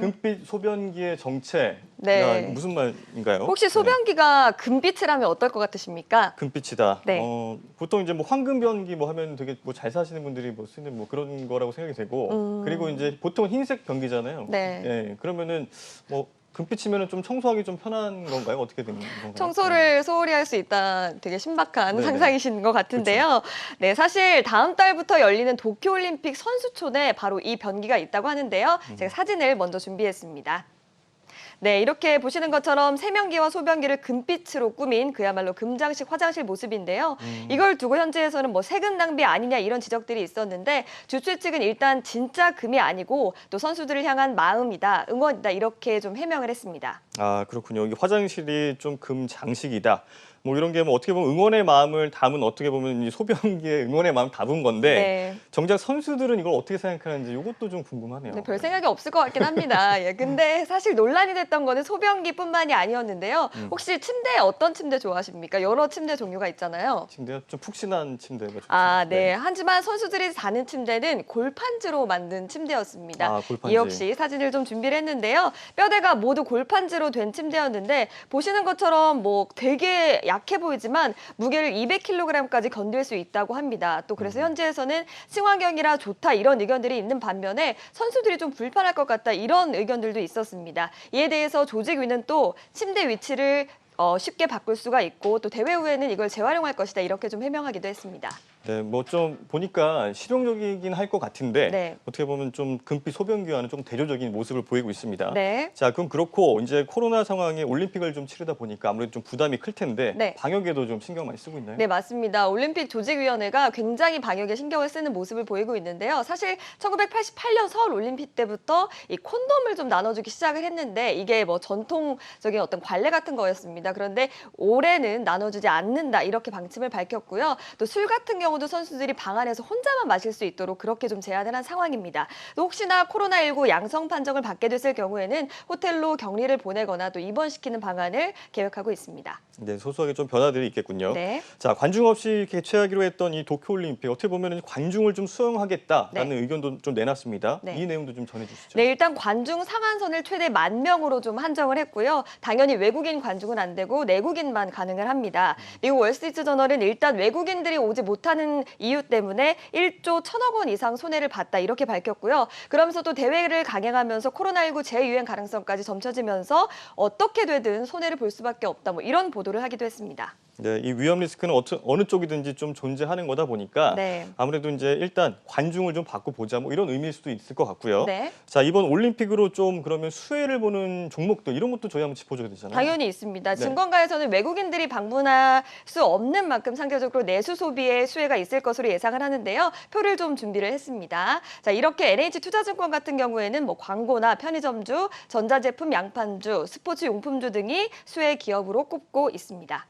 금빛 소변기의 정체. 네. 무슨 말인가요? 혹시 소변기가 금빛을 하면 어떨 것 같으십니까? 금빛이다. 네. 보통 이제 뭐 황금 변기 뭐 하면 되게 뭐 잘 사시는 분들이 뭐 쓰는 뭐 그런 거라고 생각이 되고 그리고 이제 보통 흰색 변기잖아요. 네. 예, 그러면은 뭐 금빛이면은 좀 청소하기 좀 편한 건가요? 어떻게 되는 건가요? 청소를 소홀히 할 수 있다. 되게 신박한 네네. 상상이신 것 같은데요. 네, 사실 다음 달부터 열리는 도쿄올림픽 선수촌에 바로 이 변기가 있다고 하는데요. 제가 사진을 먼저 준비했습니다. 네, 이렇게 보시는 것처럼 세면기와 소변기를 금빛으로 꾸민 그야말로 금장식 화장실 모습인데요. 이걸 두고 현지에서는 뭐 세금 낭비 아니냐 이런 지적들이 있었는데 주최 측은 일단 진짜 금이 아니고 또 선수들을 향한 마음이다, 응원이다 이렇게 좀 해명을 했습니다. 아, 그렇군요. 이게 화장실이 좀 금장식이다. 뭐 이런 게 뭐 어떻게 보면 응원의 마음을 담은 어떻게 보면 이 소변기에 응원의 마음 담은 건데 네. 정작 선수들은 이걸 어떻게 생각하는지 이것도 좀 궁금하네요. 네, 별 생각이 없을 것 같긴 합니다. 예, 근데 사실 논란이 됐던 거는 소변기뿐만이 아니었는데요. 혹시 침대 어떤 침대 좋아하십니까? 여러 침대 종류가 있잖아요. 침대가 좀 푹신한 침대가 좋죠. 아, 네. 하지만 선수들이 자는 침대는 골판지로 만든 침대였습니다. 아, 골판지. 이 역시 사진을 좀 준비를 했는데요. 뼈대가 모두 골판지로 된 침대였는데 보시는 것처럼 뭐 되게 약해 보이지만 무게를 200kg까지 견딜 수 있다고 합니다. 또 그래서 현지에서는 친환경이라 좋다 이런 의견들이 있는 반면에 선수들이 좀 불편할 것 같다 이런 의견들도 있었습니다. 이에 대해서 조직위는 또 침대 위치를 쉽게 바꿀 수가 있고 또 대회 후에는 이걸 재활용할 것이다 이렇게 좀 해명하기도 했습니다. 네, 뭐 좀 보니까 실용적이긴 할 것 같은데 네. 어떻게 보면 좀 금빛 소변기와는 좀 대조적인 모습을 보이고 있습니다. 네. 자, 그럼 그렇고 이제 코로나 상황에 올림픽을 좀 치르다 보니까 아무래도 좀 부담이 클 텐데 네. 방역에도 좀 신경 많이 쓰고 있나요? 네, 맞습니다. 올림픽 조직위원회가 굉장히 방역에 신경을 쓰는 모습을 보이고 있는데요. 사실 1988년 서울 올림픽 때부터 이 콘돔을 좀 나눠주기 시작을 했는데 이게 뭐 전통적인 어떤 관례 같은 거였습니다. 그런데 올해는 나눠주지 않는다 이렇게 방침을 밝혔고요. 또 술 같은 경우도 선수들이 방 안에서 혼자만 마실 수 있도록 그렇게 좀 제한을 한 상황입니다. 또 혹시나 코로나19 양성 판정을 받게 됐을 경우에는 호텔로 격리를 보내거나 또 입원시키는 방안을 계획하고 있습니다. 네, 소소하게 좀 변화들이 있겠군요. 네. 자, 관중 없이 개최하기로 했던 이 도쿄올림픽 어떻게 보면 관중을 좀 수용하겠다라는 의견도 좀 내놨습니다. 네. 이 내용도 좀 전해주시죠. 네, 일단 관중 상한선을 최대 10,000명으로 좀 한정을 했고요. 당연히 외국인 관중은 안 되고 내국인만 가능을 합니다. 미국 월스트리트저널은 일단 외국인들이 오지 못하는 이유 때문에 1조 1,000억 원 이상 손해를 봤다 이렇게 밝혔고요. 그러면서 또 대회를 강행하면서 코로나19 재유행 가능성까지 점쳐지면서 어떻게 되든 손해를 볼 수밖에 없다 뭐 이런 보도를 하기도 했습니다. 네, 이 위험 리스크는 어느 쪽이든지 좀 존재하는 거다 보니까 네. 아무래도 이제 일단 관중을 좀 바꿔보자 뭐 이런 의미일 수도 있을 것 같고요. 네. 자, 이번 올림픽으로 좀 그러면 수혜를 보는 종목들 이런 것도 저희 한번 짚어줘야 되잖아요. 당연히 있습니다. 네. 증권가에서는 외국인들이 방문할 수 없는 만큼 상대적으로 내수 소비에 수혜가 있을 것으로 예상을 하는데요. 표를 좀 준비를 했습니다. 자, 이렇게 NH투자증권 같은 경우에는 뭐 광고나 편의점주, 전자제품 양판주, 스포츠 용품주 등이 수혜 기업으로 꼽고 있습니다.